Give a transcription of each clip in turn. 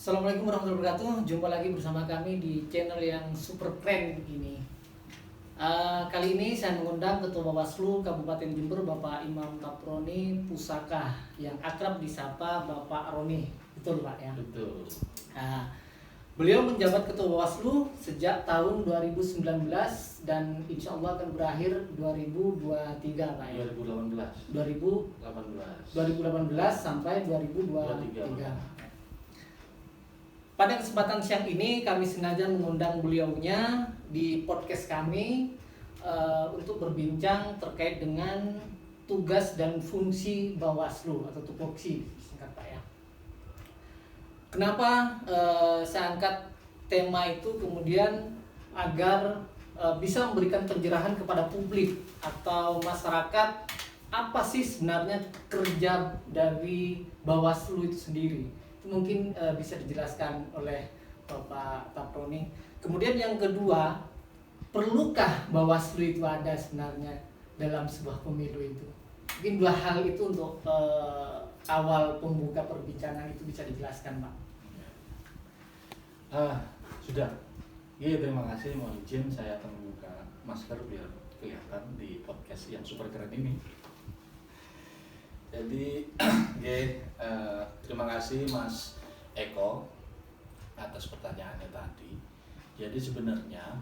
Assalamualaikum warahmatullahi wabarakatuh. Jumpa lagi bersama kami di channel yang super keren begini. Kali ini saya mengundang Ketua Bawaslu Kabupaten Jember Bapak Imam Taproni Pusaka yang akrab disapa Bapak Roni. Betul Pak ya? Betul. Nah, beliau menjabat Ketua Bawaslu sejak tahun 2019 dan insya Allah akan berakhir 2023 Pak ya? 2018 sampai 2023. Pada kesempatan siang ini kami sengaja mengundang beliaunya di podcast kami untuk berbincang terkait dengan tugas dan fungsi Bawaslu atau tupoksi singkat Pak ya. Kenapa saya angkat tema itu kemudian agar bisa memberikan pencerahan kepada publik atau masyarakat apa sih sebenarnya kerja dari Bawaslu itu sendiri. Mungkin bisa dijelaskan oleh Bapak Taproni. Kemudian yang kedua, perlukah Bawaslu itu ada sebenarnya dalam sebuah pemilu itu? Mungkin dua hal itu untuk awal pembuka perbincangan itu bisa dijelaskan Pak. Sudah. Iya, terima kasih. Mohon izin saya akan membuka masker biar kelihatan di podcast yang super keren ini. Jadi, terima kasih Mas Eko atas pertanyaannya tadi. Jadi sebenarnya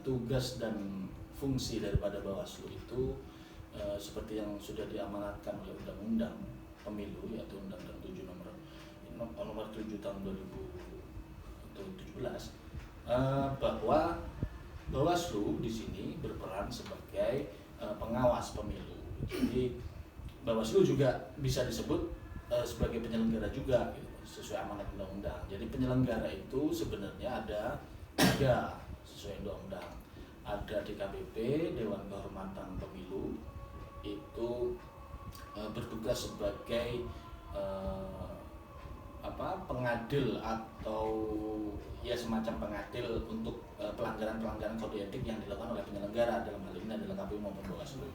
tugas dan fungsi daripada Bawaslu itu seperti yang sudah diamanatkan oleh Undang-Undang Pemilu, yaitu Undang-Undang 7 nomor 7 tahun 2017, bahwa Bawaslu di sini berperan sebagai pengawas pemilu. Jadi Bawaslu juga bisa disebut sebagai penyelenggara juga gitu, sesuai amanat undang-undang. Jadi penyelenggara itu sebenarnya ada tiga sesuai undang-undang. Ada DKPP, Dewan Kehormatan Pemilu, itu bertugas sebagai pengadil atau ya semacam pengadil untuk pelanggaran-pelanggaran kode etik yang dilakukan oleh penyelenggara, dalam hal ini adalah KPU maupun Bawaslu.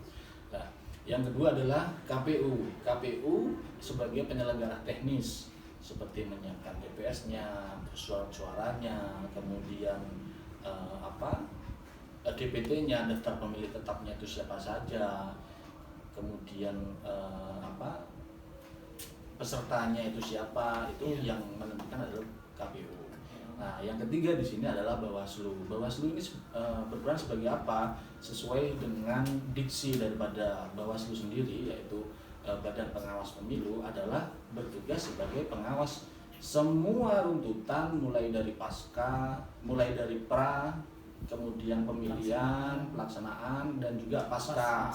Nah, yang kedua adalah KPU. KPU sebagai penyelenggara teknis seperti menyiapkan TPS-nya, surat-suaranya, kemudian DPT-nya, daftar pemilih tetapnya itu siapa saja, kemudian pesertanya itu siapa, itu yang menentukan adalah KPU. Nah, yang ketiga di sini adalah Bawaslu. Bawaslu ini berperan sebagai apa? Sesuai dengan diksi daripada Bawaslu sendiri, yaitu Badan Pengawas Pemilu adalah bertugas sebagai pengawas semua runtutan mulai dari pasca, mulai dari pra, kemudian pemilihan, pelaksanaan dan juga pasca.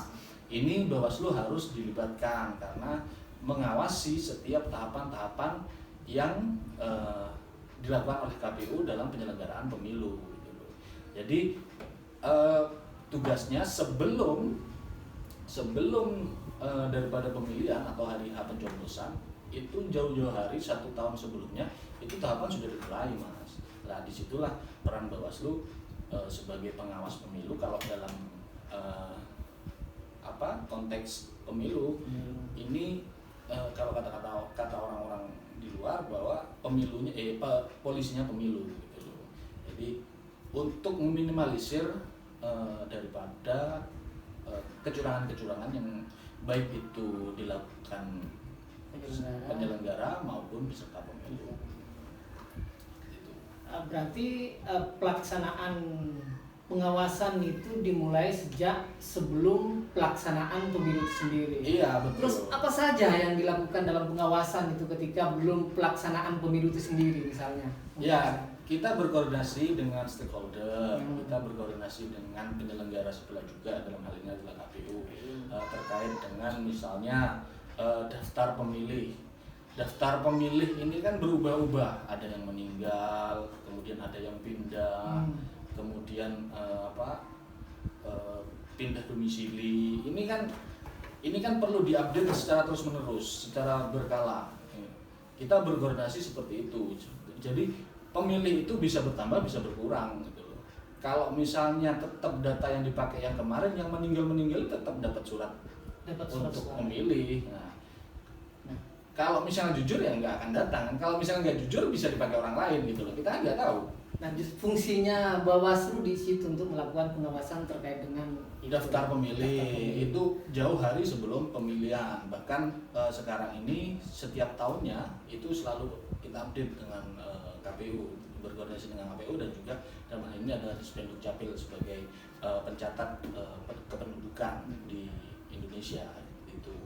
Ini Bawaslu harus dilibatkan karena mengawasi setiap tahapan-tahapan yang dilakukan oleh KPU dalam penyelenggaraan pemilu. Jadi tugasnya sebelum daripada pemilihan atau hari H pencoblosan itu jauh-jauh hari 1 tahun sebelumnya itu tahapan sudah dimulai Mas. Nah disitulah peran Bawaslu sebagai pengawas pemilu kalau dalam konteks pemilu ini kalau kata orang-orang di luar bahwa pemilunya polisinya pemilu gitu loh. Jadi untuk meminimalisir daripada kecurangan-kecurangan yang baik itu dilakukan penyelenggara maupun peserta pemilu. Gitu. Berarti pelaksanaan pengawasan itu dimulai sejak sebelum pelaksanaan pemilu itu sendiri. Iya, betul. Terus apa saja yang dilakukan dalam pengawasan itu ketika belum pelaksanaan pemilu itu sendiri misalnya? Ya, kita berkoordinasi dengan stakeholder, kita berkoordinasi dengan penyelenggara sebelah juga, dalam hal ini adalah KPU, terkait dengan misalnya daftar pemilih. Daftar pemilih ini kan berubah-ubah, ada yang meninggal, kemudian ada yang pindah. Kemudian pindah domisili. Ini kan perlu diupdate secara terus-menerus, secara berkala. Kita berkoordinasi seperti itu. Jadi pemilih itu bisa bertambah, bisa berkurang gitu loh. Kalau misalnya tetap data yang dipakai yang kemarin, yang meninggal tetap dapat surat untuk memilih. Nah, Kalau misalnya jujur ya nggak akan datang kan. Kalau misalnya nggak jujur bisa dipakai orang lain gitu loh. Kita nggak tahu. Nah, fungsinya Bawaslu di situ untuk melakukan pengawasan terkait dengan Daftar pemilih itu jauh hari sebelum pemilihan. Bahkan sekarang ini setiap tahunnya itu selalu kita update dengan KPU, berkoordinasi dengan KPU, dan juga dalam hal ini ada Dispenduk Capil sebagai pencatat kependudukan di Indonesia itu.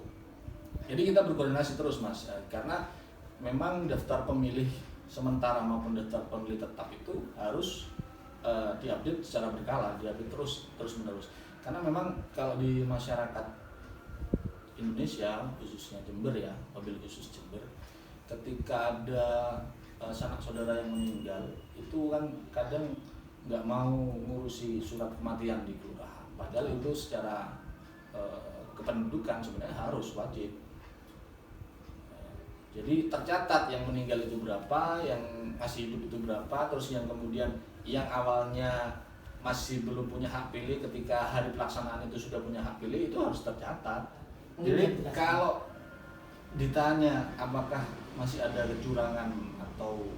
Jadi kita berkoordinasi terus Mas, karena memang daftar pemilih sementara maupun daftar pemilih tetap itu harus diupdate secara berkala, diupdate terus menerus. Karena memang kalau di masyarakat Indonesia, khususnya Jember ya, mobil khusus Jember, ketika ada sanak saudara yang meninggal, itu kan kadang nggak mau ngurusi surat kematian di kelurahan. Padahal itu secara kependudukan sebenarnya harus wajib. Jadi tercatat yang meninggal itu berapa, yang masih hidup itu berapa, terus yang kemudian yang awalnya masih belum punya hak pilih ketika hari pelaksanaan itu sudah punya hak pilih, itu harus tercatat. Jadi kalau ditanya apakah masih ada kecurangan atau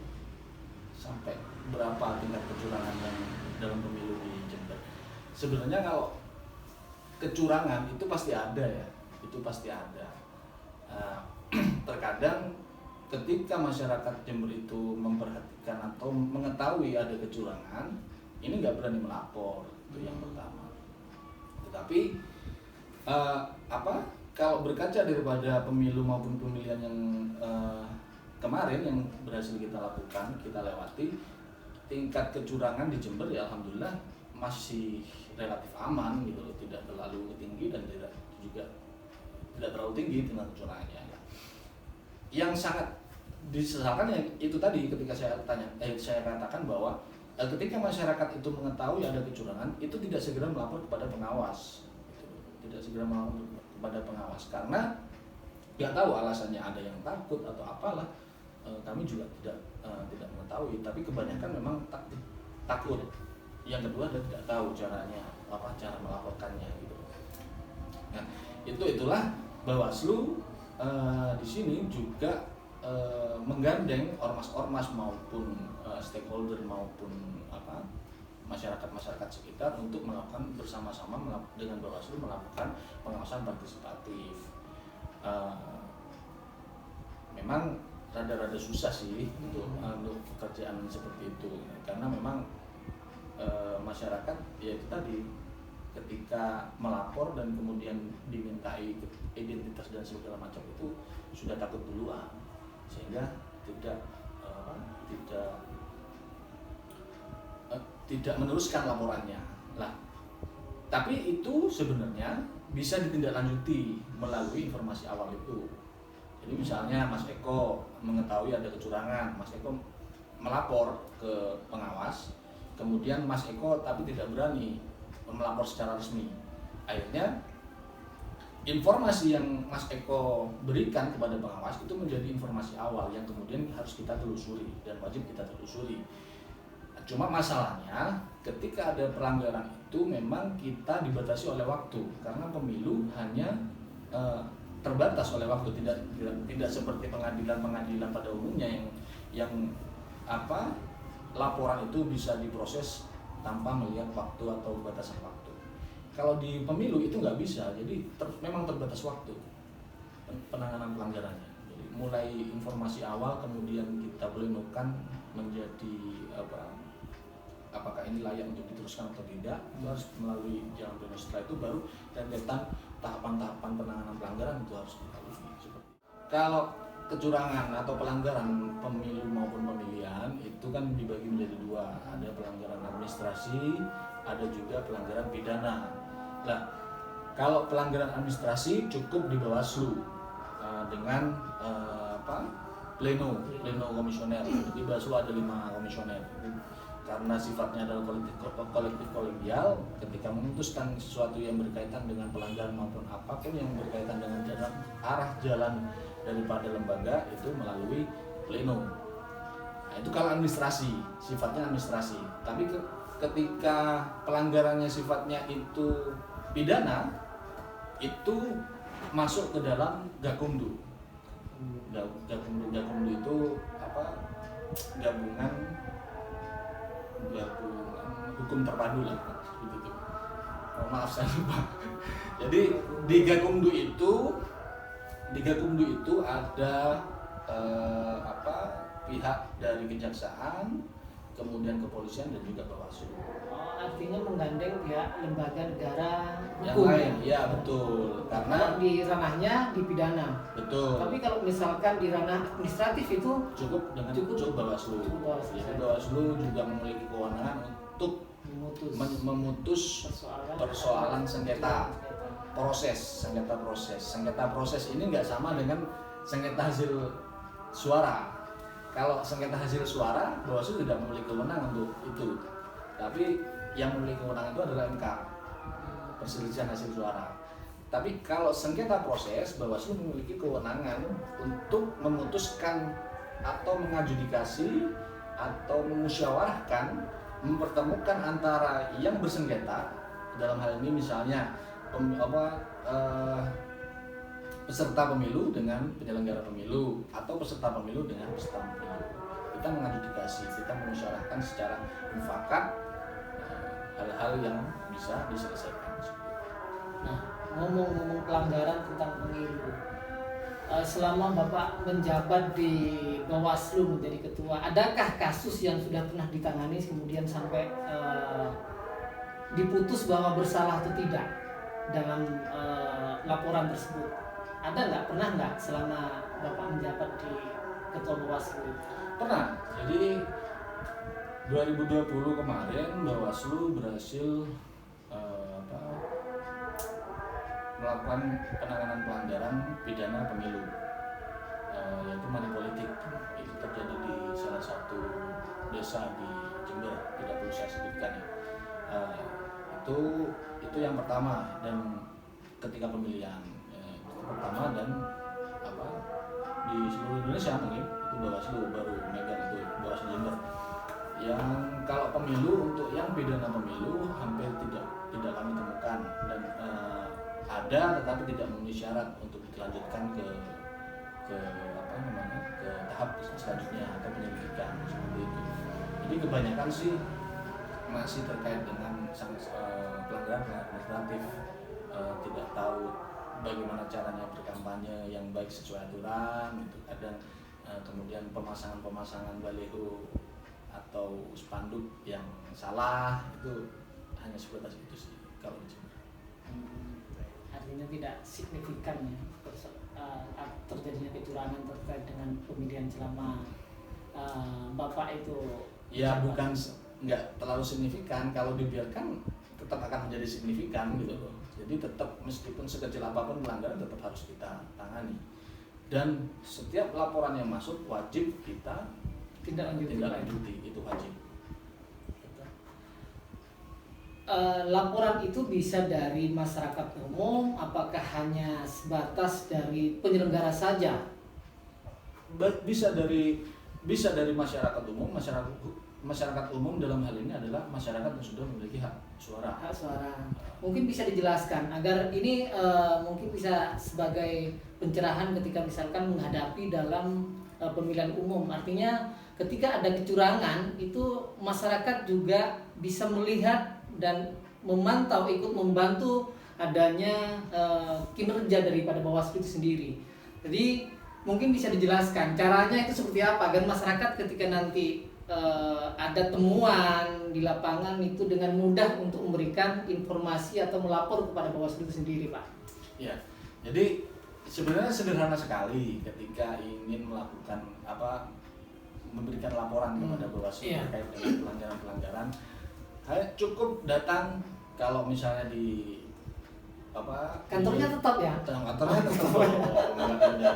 sampai berapa tingkat kecurangan yang dalam pemilu di Jember, sebenarnya kalau kecurangan itu pasti ada ya, itu pasti ada. Terkadang ketika masyarakat Jember itu memperhatikan atau mengetahui ada kecurangan, ini nggak berani melapor, itu yang pertama. Tetapi kalau berkaca daripada pemilu maupun pemilihan yang kemarin yang berhasil kita lakukan, kita lewati, tingkat kecurangan di Jember ya alhamdulillah masih relatif aman gitu loh, tidak terlalu tinggi dan tidak terlalu tinggi dengan kecurangannya. Yang sangat disesalkan yang itu tadi ketika saya katakan bahwa ketika masyarakat itu mengetahui ada kecurangan, itu tidak segera melapor kepada pengawas, tidak segera melapor kepada pengawas karena nggak tahu alasannya, ada yang takut atau apalah, kami juga tidak mengetahui, tapi kebanyakan memang takut. Yang kedua adalah tidak tahu caranya, cara melaporkannya gitu. Nah, itulah Bawaslu di sini juga menggandeng ormas-ormas maupun stakeholder maupun masyarakat sekitar untuk melakukan bersama-sama dengan Bawaslu melakukan pengawasan partisipatif. Memang rada-rada susah sih untuk pekerjaan seperti itu karena memang masyarakat ya itu tadi, ketika melapor dan kemudian dimintai identitas dan segala macam itu sudah takut duluan, sehingga tidak meneruskan laporannya lah. Tapi itu sebenarnya bisa ditindaklanjuti melalui informasi awal itu. Jadi misalnya Mas Eko mengetahui ada kecurangan, Mas Eko melapor ke pengawas, kemudian Mas Eko tapi tidak berani melapor secara resmi. Akhirnya informasi yang Mas Eko berikan kepada pengawas itu menjadi informasi awal yang kemudian harus kita telusuri dan wajib kita telusuri. Cuma masalahnya ketika ada pelanggaran itu memang kita dibatasi oleh waktu, karena pemilu hanya terbatas oleh waktu, tidak seperti pengadilan pada umumnya yang laporan itu bisa diproses tanpa melihat waktu atau batasan waktu. Kalau di pemilu itu nggak bisa, jadi memang terbatas waktu penanganan pelanggarannya. Jadi mulai informasi awal kemudian kita plenokan menjadi apakah ini layak untuk diteruskan atau tidak, itu harus melalui jalan pleno. Setelah itu baru rentetan tahapan-tahapan penanganan pelanggaran itu harus dilalui. Kalau kecurangan atau pelanggaran pemilu maupun pemilihan itu kan dibagi menjadi dua, ada pelanggaran administrasi, ada juga pelanggaran pidana. Nah, kalau pelanggaran administrasi cukup di Bawaslu dengan pleno komisioner. Di Bawaslu ada 5 komisioner. Karena sifatnya adalah kolektif kolegial, ketika memutuskan sesuatu yang berkaitan dengan pelanggaran maupun apapun yang berkaitan dengan arah jalan daripada lembaga itu melalui pleno. Nah, itu kalau administrasi, sifatnya administrasi. Tapi ketika pelanggarannya sifatnya itu pidana, itu masuk ke dalam Gakumdu. Gakumdu itu apa? Gabungan hukum terpadu lah gitu. Oh, maaf saya lupa. Jadi di Gakumdu itu ada pihak dari kejaksaan, kemudian kepolisian dan juga Bawaslu. Oh, artinya menggandeng pihak lembaga negara Yang hukum lain, ya betul. karena Karena di ranahnya di pidana. betul. Tapi kalau misalkan di ranah administratif itu Cukup dengan Bawaslu. Cukup Bawaslu. Jadi Bawaslu juga memiliki kewenangan untuk memutus persoalan sengketa proses. Sengketa proses ini nggak sama dengan sengketa hasil suara. Kalau sengketa hasil suara, Bawaslu tidak memiliki kewenangan untuk itu. Tapi yang memiliki kewenangan itu adalah MK, perselisihan hasil suara. Tapi kalau sengketa proses, Bawaslu memiliki kewenangan untuk memutuskan atau mengadjudikasi atau memusyawarahkan, mempertemukan antara yang bersengketa, dalam hal ini misalnya peserta pemilu dengan penyelenggara pemilu atau peserta pemilu dengan peserta pemilu. Kita mengadjudikasi, kita memusyawarahkan secara mufakat hal-hal yang bisa diselesaikan. Nah, ngomong-ngomong pelanggaran tentang pemilu, selama Bapak menjabat di Bawaslu menjadi ketua, adakah kasus yang sudah pernah ditangani kemudian sampai diputus bahwa bersalah atau tidak dalam laporan tersebut? Ada nggak? Pernah nggak selama Bapak menjabat di ketua Bawaslu? Pernah. Jadi 2020 kemarin Bawaslu berhasil melakukan penanganan pelanggaran pidana pemilu, yaitu money politik. Itu terjadi di salah satu desa di Jember, tidak perlu saya sebutkan ya. Itu yang pertama, dan ketika pemilihan itu pertama dan di seluruh Indonesia mungkin itu Bawaslu baru megang itu, Bawaslu Jember. Yang kalau pemilu, untuk yang pidana pemilu hampir tidak kami temukan, dan ada tetapi tidak memenuhi syarat untuk dilanjutkan ke tahap selanjutnya atau penyelidikan seperti itu. Jadi kebanyakan sih masih terkait dengan pelanggaran administratif, tidak tahu bagaimana caranya berkampanye yang baik sesuai aturan, itu kadang kemudian pemasangan baliho atau spanduk yang salah, itu hanya sebatas itu sih kalau di Jember. Artinya tidak signifikan ya terjadinya kecurangan terkait dengan pemilihan selama Bapak itu. Ya bukan, nggak terlalu signifikan. Kalau dibiarkan tetap akan menjadi signifikan gitu loh. Jadi tetap meskipun sekecil apapun pelanggaran tetap harus kita tangani. Dan setiap laporan yang masuk wajib kita tindak lanjuti, itu wajib. Laporan itu bisa dari masyarakat umum, apakah hanya sebatas dari penyelenggara saja? Bisa dari masyarakat umum. Masyarakat umum dalam hal ini adalah masyarakat yang sudah memiliki hak suara. Mungkin bisa dijelaskan agar ini mungkin bisa sebagai pencerahan ketika misalkan menghadapi dalam pemilihan umum. Artinya ketika ada kecurangan itu masyarakat juga bisa melihat dan memantau, ikut membantu adanya kinerja daripada Bawaslu itu sendiri. Jadi mungkin bisa dijelaskan caranya itu seperti apa agar masyarakat ketika nanti ada temuan di lapangan itu dengan mudah untuk memberikan informasi atau melapor kepada Bawaslu itu sendiri, Pak. Ya, jadi sebenarnya sederhana sekali ketika ingin melakukan memberikan laporan kepada Bawaslu terkait dengan pelanggaran-pelanggaran. Cukup datang, kalau misalnya di kantornya tetap ya? Kantornya tetap.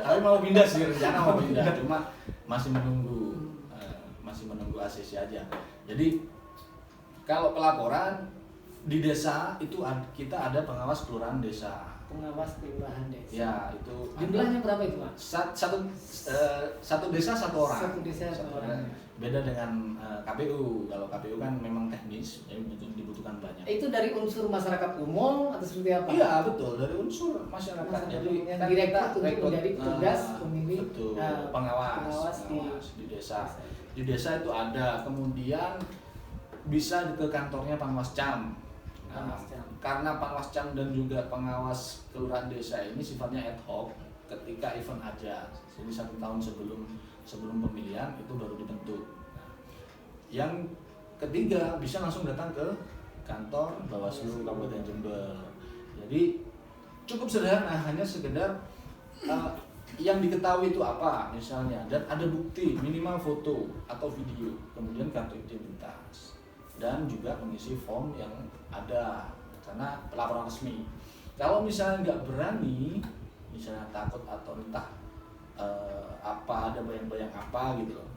Tapi mau pindah sih, rencana mau pindah, cuma masih menunggu ACC aja. Jadi kalau pelaporan di desa itu kita ada pengawas kelurahan desa. pengawas perubahan desa. Ya, itu Jumlahnya berapa itu, Pak? satu desa satu orang. Satu desa satu orang. Beda dengan KPU. Kalau KPU kan memang teknis, jadi dibutuhkan banyak. Itu dari unsur masyarakat umum atau seperti apa? Iya, betul, dari unsur masyarakat. Jadi yang kan direkrut kita untuk menjadi petugas pemilih, betul, pengawas pengawas di desa. Di desa itu ada, kemudian bisa ke kantornya Panwascam. Karena Panwascam dan juga pengawas kelurahan desa ini sifatnya ad hoc, ketika event aja, jadi 1 tahun sebelum pemilihan itu baru dibentuk. Nah, yang ketiga bisa langsung datang ke kantor Bawaslu Kabupaten Jember. Jadi cukup sederhana, hanya sekedar yang diketahui itu apa misalnya, dan ada bukti minimal foto atau video, kemudian kartu identitas, dan juga mengisi form yang ada karena pelaporan resmi. Kalau misalnya nggak berani, misalnya takut atau entah apa, ada bayang-bayang apa gitu loh,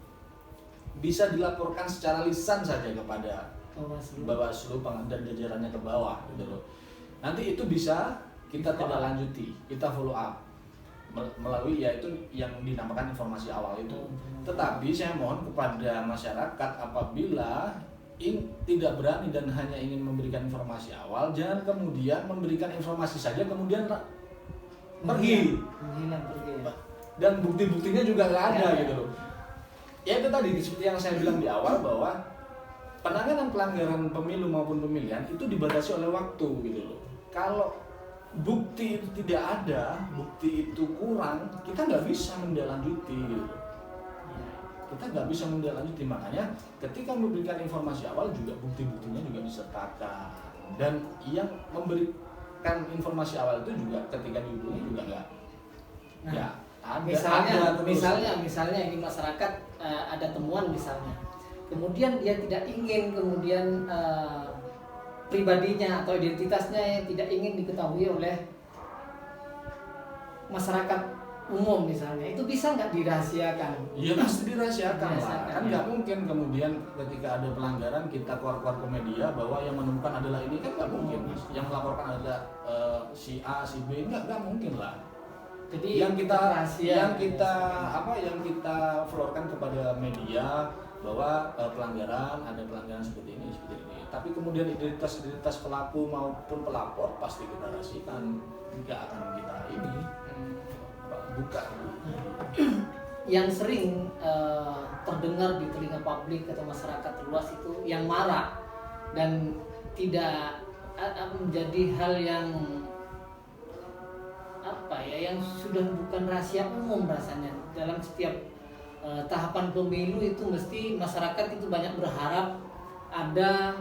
bisa dilaporkan secara lisan saja kepada Bawaslu dan jajarannya ke bawah gitu loh. Nanti itu bisa kita tindak lanjuti, kita follow up melalui yaitu yang dinamakan informasi awal itu. Tetapi saya mohon kepada masyarakat, apabila tidak berani dan hanya ingin memberikan informasi awal, jangan kemudian memberikan informasi saja kemudian pergi. Dan bukti-buktinya juga nggak ada gitu loh. Ya itu tadi seperti yang saya bilang di awal, bahwa penanganan pelanggaran pemilu maupun pemilihan itu dibatasi oleh waktu gitu loh. Kalau bukti itu tidak ada, bukti itu kurang, kita nggak bisa menindaklanjuti gitu. Kita nggak bisa menindaklanjuti, makanya ketika memberikan informasi awal juga bukti-buktinya juga disertakan, dan yang memberikan informasi awal itu juga ketika dihubungi juga nggak. Nah, ya ada, misalnya ini masyarakat ada temuan misalnya, kemudian dia tidak ingin kemudian pribadinya atau identitasnya yang tidak ingin diketahui oleh masyarakat umum misalnya, itu bisa nggak dirahasiakan? Iya pasti dirahasiakan lah, kan nggak ya. mungkin kemudian ketika ada pelanggaran kita keluar ke media bahwa yang menemukan adalah ini, kan nggak mungkin. Yang melaporkan adalah si A, si B, nggak mungkin lah. Jadi yang kita florkan kepada media bahwa ada pelanggaran seperti ini. Tapi kemudian identitas pelaku maupun pelapor pasti kita rahasiakan, nggak akan kita buka. Yang sering terdengar di telinga publik atau masyarakat luas itu yang marak dan tidak menjadi hal yang yang sudah bukan rahasia umum rasanya. Dalam setiap tahapan pemilu itu mesti masyarakat itu banyak berharap ada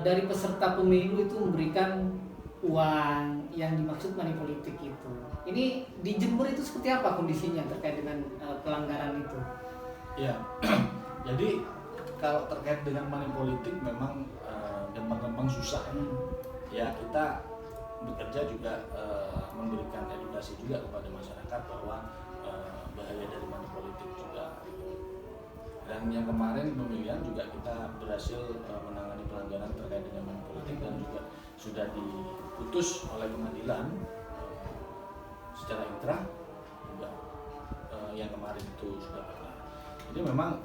dari peserta pemilu itu memberikan uang yang dimaksud money politik itu. Ini di Jember itu seperti apa kondisinya terkait dengan pelanggaran itu? Ya, jadi kalau terkait dengan money politik memang gampang-gampang susah. Ya kita bekerja juga memberikan edukasi juga kepada masyarakat bahwa bahaya dari money politik juga. Dan yang kemarin pemilihan juga kita berhasil menangani pelanggaran terkait dengan money politik dan juga sudah diputus oleh pengadilan secara inkrah juga. Yang kemarin itu sudah pernah. Jadi memang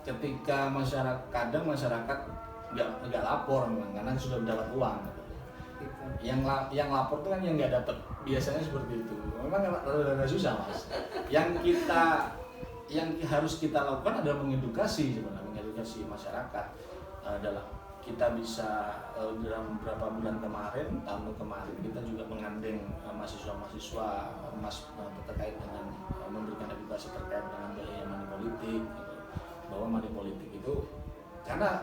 ketika masyarakat nggak lapor memang karena sudah mendapat uang. Yang lapor itu kan yang nggak dapat, biasanya seperti itu. Memang agak susah mas. Yang harus kita lakukan adalah mengedukasi masyarakat. Dalam kita bisa dalam beberapa bulan tahun kemarin kita juga mengandeng mahasiswa terkait dengan memberikan edukasi terkait dengan bahaya money politik, bahwa money politik itu, karena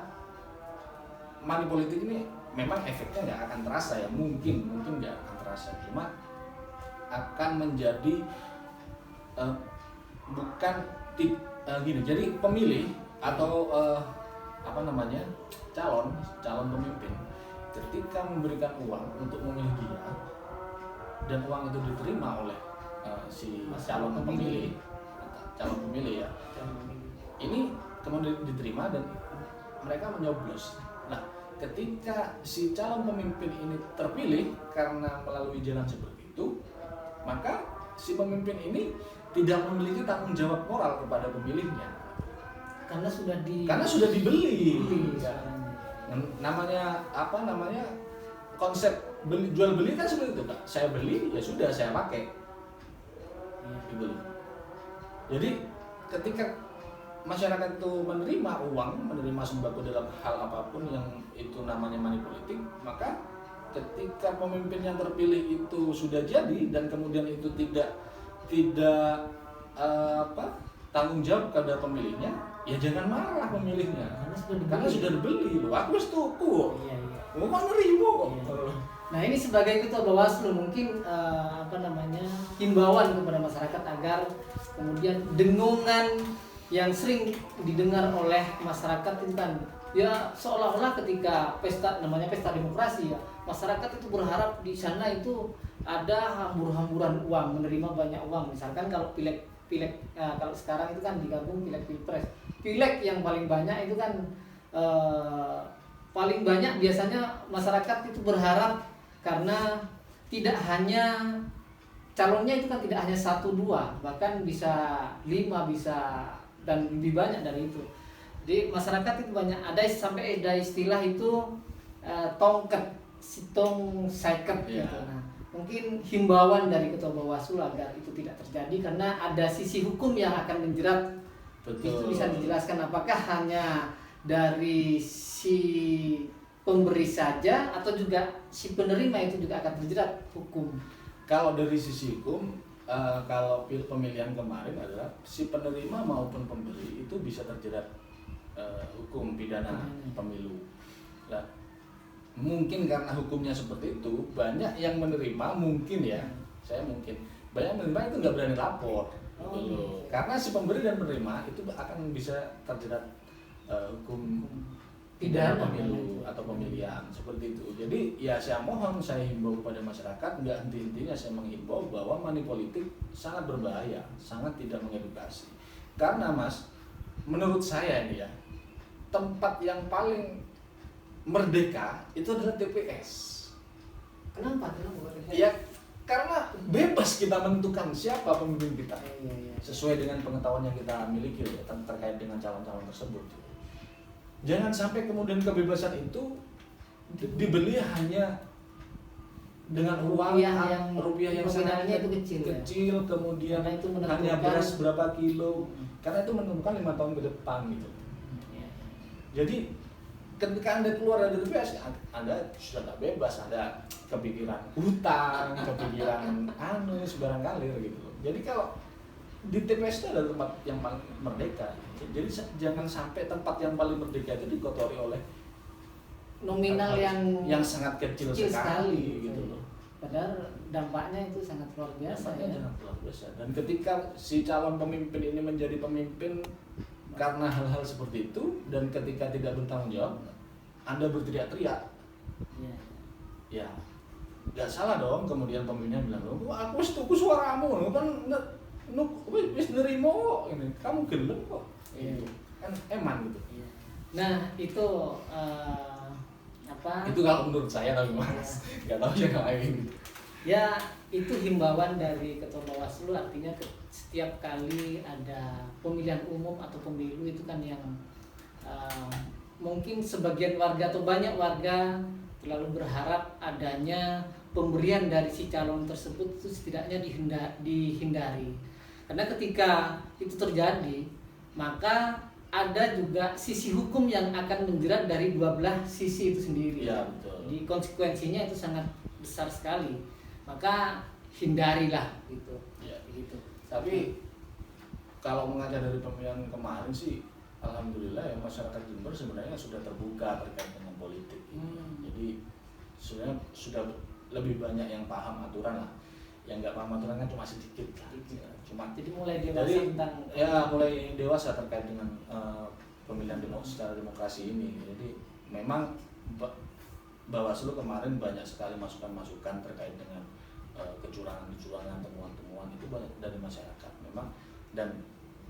money politik ini memang efeknya nggak akan terasa ya, mungkin nggak akan terasa, cuma akan menjadi bukan gini. Jadi pemilih atau calon pemimpin ketika memberikan uang untuk memilih dia dan uang itu diterima oleh si calon pemilih ya, ini kemudian diterima dan mereka menyoblos. Nah, ketika si calon pemimpin ini terpilih karena melalui jalan seperti itu, maka si pemimpin ini tidak memiliki tanggung jawab moral kepada pemilihnya karena sudah dibeli. Ya. Namanya konsep jual beli kan seperti itu, Kak. Saya beli ya sudah saya pakai. Gitu loh. Jadi ketika masyarakat itu menerima uang, menerima sembako dalam hal apapun yang itu namanya money politik, maka ketika pemimpin yang terpilih itu sudah jadi dan kemudian itu tidak tanggung jawab kepada pemilihnya, ya jangan marah pemilihnya karena sudah dibeli loh. Aku wis tuku. Iya. Mau nerima kok. Iya. Nah, ini sebagai ketua Bawaslu mungkin himbauan kepada masyarakat agar kemudian dengungan yang sering didengar oleh masyarakat itu kan ya seolah-olah ketika namanya pesta demokrasi ya, masyarakat itu berharap di sana itu ada hambur-hamburan uang, menerima banyak uang. Misalkan kalau pileg kalau sekarang itu kan digabung pileg pilpres. Pileg yang paling banyak itu kan paling banyak biasanya masyarakat itu berharap karena tidak hanya calonnya itu kan tidak hanya 1, 2, bahkan bisa 5, bisa dan lebih banyak dari itu. Jadi masyarakat itu banyak sampai ada istilah itu tongket, sitong seket gitu. Nah, mungkin himbauan dari ketua Bawaslu agar itu tidak terjadi karena ada sisi hukum yang akan menjerat. Betul. Itu bisa dijelaskan apakah hanya dari si pemberi saja atau juga si penerima itu juga akan terjerat hukum? Kalau dari sisi hukum, kalau pemilihan kemarin adalah si penerima maupun pemberi itu bisa terjerat hukum pidana pemilu. Nah, mungkin karena hukumnya seperti itu, banyak yang menerima banyak menerima itu nggak berani lapor. Karena si pemberi dan penerima itu akan bisa terjerat hukum pidana pemilu atau pemilihan seperti itu. Jadi ya saya himbau kepada masyarakat, nggak henti-hentinya saya menghimbau bahwa money politik sangat berbahaya, sangat tidak mengedukasi. Karena Mas, menurut saya ini ya, tempat yang paling merdeka itu adalah TPS. Kenapa? Ya karena bebas kita menentukan siapa pemimpin kita sesuai dengan pengetahuan yang kita miliki ya, terkait dengan calon-calon tersebut. Jangan sampai kemudian kebebasan itu dibeli hanya dengan rupiah yang sangat kecil, kemudian itu hanya beras berapa kilo, karena itu menentukan 5 tahun ke depan gitu. Jadi ketika Anda keluar dari TPS, Anda sudah tak bebas, Anda kepikiran hutang, kepikiran sembarang kalir gitu. Jadi kalau di TPS itu adalah tempat yang paling merdeka. Jadi jangan sampai tempat yang paling merdeka itu dikotori oleh nominal yang sangat kecil sekali gitu loh. Padahal dampaknya itu sangat luar biasa. Sangat luar biasa. Dan ketika si calon pemimpin ini menjadi pemimpin karena hal-hal seperti itu dan ketika tidak bertanggung jawab, Anda berteriak-teriak. Ya, nggak salah dong. Kemudian pemimpinnya bilang, aku setuju suaramu, kan wis nerimo ini, kamu gelem kok. Gitu. Kan eman gitu. Nah, itu Itu kalau menurut saya tapi Mas, nggak tahu yang lain gitu. Ya, itu himbauan dari ketua Bawaslu, artinya setiap kali ada pemilihan umum atau pemilu itu kan yang mungkin sebagian warga atau banyak warga terlalu berharap adanya pemberian dari si calon tersebut itu setidaknya dihindari. Karena ketika itu terjadi, maka ada juga sisi hukum yang akan menjerat dari dua belah sisi itu sendiri. Ya, betul. Jadi konsekuensinya itu sangat besar sekali. Maka hindarilah gitu. Ya. Begitu. Tapi kalau mengaca dari pemilihan kemarin sih, alhamdulillah ya masyarakat Jember sebenarnya sudah terbuka terkait dengan politik. Jadi sebenarnya sudah lebih banyak yang paham aturan lah. Yang nggak paham aturan kan cuma sedikit lah. Jadi mulai dewasa tentang mulai dewasa terkait dengan pemilihan secara demokrasi ini. Jadi memang Bawaslu kemarin banyak sekali masukan-masukan terkait dengan kecurangan-kecurangan, temuan-temuan itu banyak dari masyarakat memang. Dan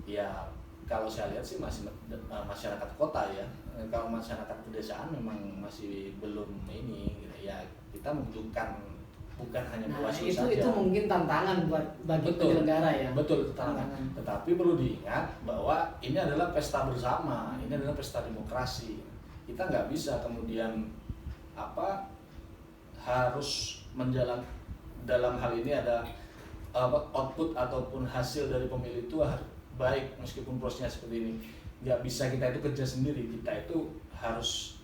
ya kalau saya lihat sih masih masyarakat kota ya. Kalau masyarakat pedesaan memang masih belum ini gitu. Ya kita membutuhkan bukan hanya Bawaslu saja. Itu mungkin tantangan bagi penyelenggara ya. Betul, tantangan. Tetapi perlu diingat bahwa ini adalah pesta bersama, ini adalah pesta demokrasi. Kita nggak bisa kemudian harus menjalan dalam hal ini ada output ataupun hasil dari pemilu itu baik meskipun prosesnya seperti ini. Nggak bisa kita itu kerja sendiri, kita itu harus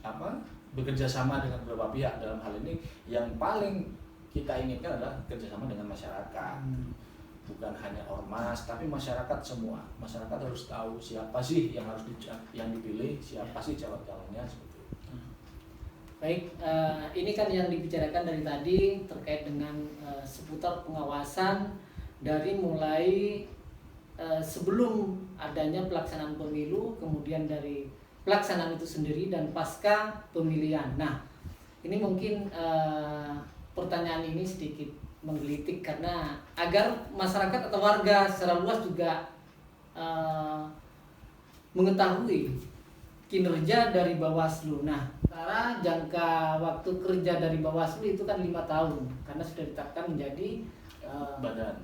bekerja sama dengan beberapa pihak. Dalam hal ini yang paling kita inginkan adalah kerjasama dengan masyarakat, bukan hanya ormas, tapi masyarakat semua. Masyarakat harus tahu siapa sih yang harus yang dipilih, siapa sih calon-calonnya seperti itu. Baik, ini kan yang dibicarakan dari tadi terkait dengan seputar pengawasan dari mulai sebelum adanya pelaksanaan pemilu, kemudian dari pelaksanaan itu sendiri dan pasca pemilihan. Nah, ini mungkin pertanyaan ini sedikit menggelitik karena agar masyarakat atau warga secara luas juga mengetahui kinerja dari Bawaslu. Nah, sekarang jangka waktu kerja dari Bawaslu itu kan 5 tahun karena sudah ditetapkan menjadi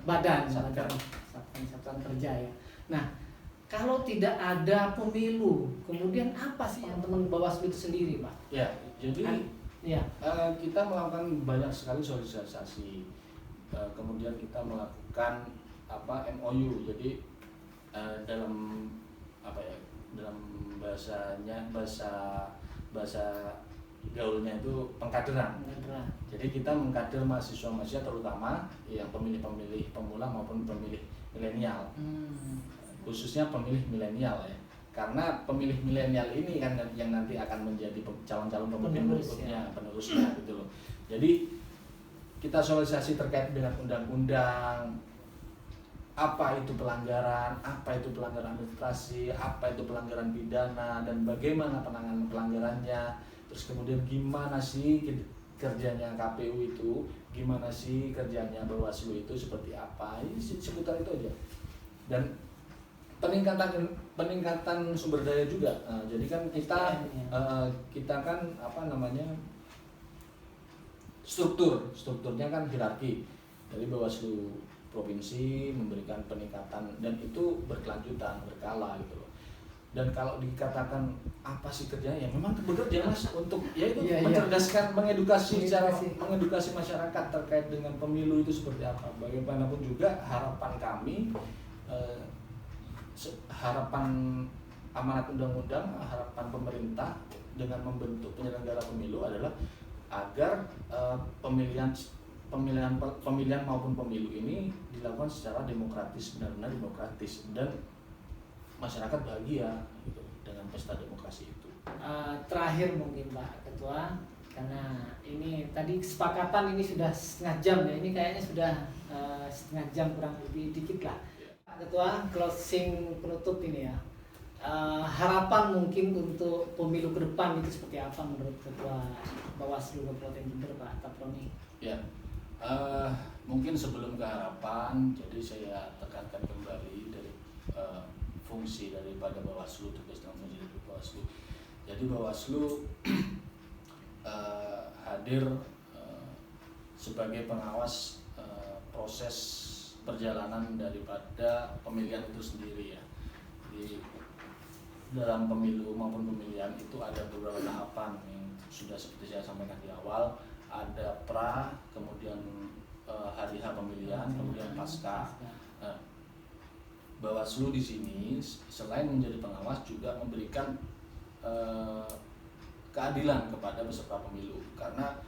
badan satuan kerja ya. Nah, kalau tidak ada pemilu, kemudian apa sih teman-teman Bawaslu itu sendiri, Pak? Ya, jadi kita melakukan banyak sekali sosialisasi, kemudian kita melakukan MOU. Jadi dalam dalam bahasa gaulnya itu pengkaderan. Jadi kita mengkader mahasiswa terutama yang pemilih pemula maupun pemilih milenial, khususnya pemilih milenial ya. Karena pemilih milenial ini kan yang nanti akan menjadi calon-calon pemimpin berikutnya, penerusnya gitu loh. Jadi kita sosialisasi terkait dengan undang-undang, apa itu pelanggaran administrasi, apa itu pelanggaran pidana, dan bagaimana penanganan pelanggarannya. Terus kemudian gimana sih kerjanya KPU itu, gimana sih kerjanya Bawaslu itu seperti apa, ini seputar itu aja. Dan peningkatan sumber daya juga. Jadi kan kita kan strukturnya kan hierarki. Dari Bawaslu provinsi memberikan peningkatan dan itu berkelanjutan, berkala gitu loh. Dan kalau dikatakan apa sih kerjanya, ya memang bekerja Mas untuk mencerdaskan, mengedukasi masyarakat terkait dengan pemilu itu seperti apa. Bagaimanapun juga harapan kami, harapan amanat undang-undang, harapan pemerintah dengan membentuk penyelenggara pemilu adalah agar pemilihan maupun pemilu ini dilakukan secara demokratis, benar-benar demokratis, dan masyarakat bahagia gitu dengan pesta demokrasi itu. Terakhir mungkin Pak Ketua, karena ini tadi kesepakatan ini sudah setengah jam ya, ini kayaknya sudah setengah jam kurang lebih dikit lah. Pak Ketua, closing penutup ini ya, harapan mungkin untuk pemilu ke depan itu seperti apa menurut Ketua Bawaslu Kabupaten Jember Pak Taproni? Ya, mungkin sebelum ke harapan, jadi saya tekankan kembali dari fungsi daripada Bawaslu, tugas dan fungsi dari Bawaslu. Jadi Bawaslu hadir sebagai pengawas proses perjalanan daripada pemilihan itu sendiri ya. Di dalam pemilu maupun pemilihan itu ada beberapa tahapan yang sudah seperti saya sampaikan di awal. Ada pra, kemudian hari H pemilihan, kemudian pasca. Bawaslu di sini selain menjadi pengawas juga memberikan keadilan kepada peserta pemilu, karena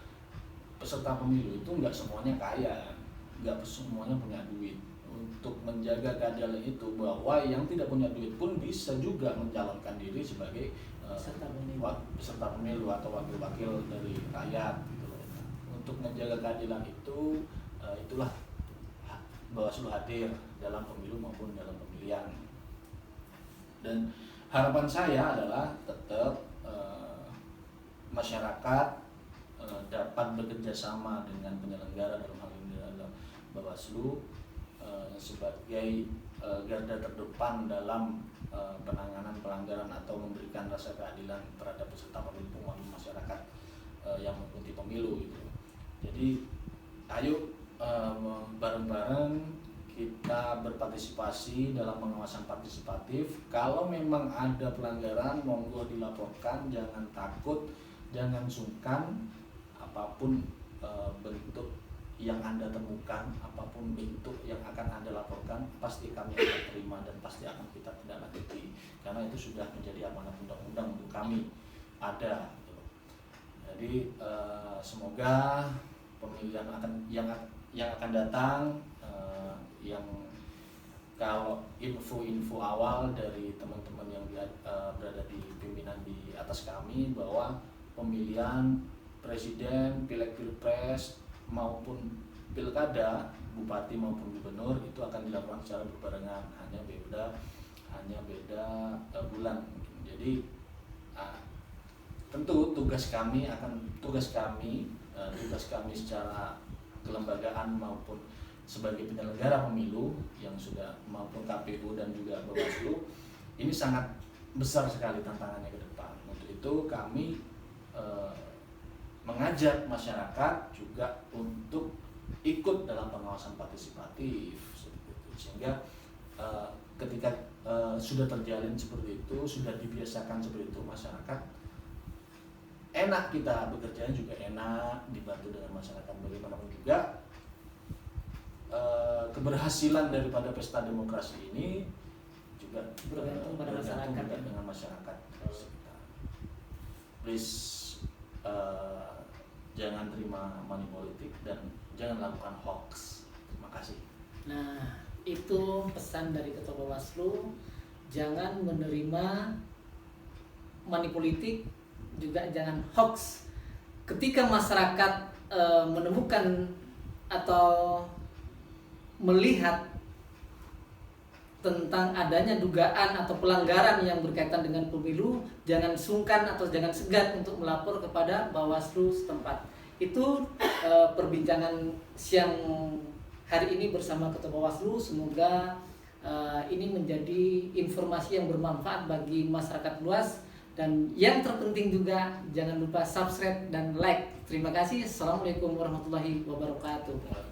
peserta pemilu itu nggak semuanya kaya, nggak semuanya punya duit. Untuk menjaga keadilan itu, bahwa yang tidak punya duit pun bisa juga mencalonkan diri sebagai peserta pemilu atau wakil-wakil dari rakyat gitu loh. Untuk menjaga keadilan itu, itulah Bawaslu hadir dalam pemilu maupun dalam pemilihan. Dan harapan saya adalah tetap masyarakat dapat bekerja sama dengan penyelenggara, dalam hal ini adalah Bawaslu, sebagai garda terdepan dalam penanganan pelanggaran atau memberikan rasa keadilan terhadap peserta pemilu maupun masyarakat yang mengikuti pemilu gitu. Jadi ayo bareng-bareng kita berpartisipasi dalam pengawasan partisipatif. Kalau memang ada pelanggaran, monggo dilaporkan, jangan takut, jangan sungkan. Apapun bentuk yang Anda temukan, apapun bentuk yang akan Anda laporkan, pasti kami akan terima dan pasti akan kita tindak lanjuti, karena itu sudah menjadi amanat undang-undang untuk kami ada. Jadi semoga pemilihan yang akan datang, yang kalau info-info awal dari teman-teman yang berada di pimpinan di atas kami, bahwa pemilihan presiden, pileg pilpres maupun pilkada, bupati maupun gubernur itu akan dilakukan secara berbarengan, hanya beda bulan. Jadi tentu tugas kami secara kelembagaan maupun sebagai penyelenggara pemilu yang sudah, maupun KPU dan juga Bawaslu, ini sangat besar sekali tantangannya ke depan. Untuk itu kami mengajak masyarakat juga untuk ikut dalam pengawasan partisipatif seperti itu. Sehingga ketika sudah terjalin seperti itu, sudah dibiasakan seperti itu, masyarakat enak, kita bekerjanya juga enak, dibantu dengan masyarakat. Bagaimanapun juga keberhasilan daripada pesta demokrasi ini juga bergantung pada masyarakat ya? dengan masyarakat sekitar. Please jangan terima money politik dan jangan lakukan hoax. Terima kasih. Nah, itu pesan dari Ketua Bawaslu, jangan menerima money politik, juga jangan hoax. Ketika masyarakat menemukan atau melihat tentang adanya dugaan atau pelanggaran yang berkaitan dengan pemilu, jangan sungkan atau jangan segan untuk melapor kepada Bawaslu setempat. Itu perbincangan siang hari ini bersama Ketua Bawaslu. Semoga ini menjadi informasi yang bermanfaat bagi masyarakat luas. Dan yang terpenting juga, jangan lupa subscribe dan like. Terima kasih. Assalamualaikum warahmatullahi wabarakatuh.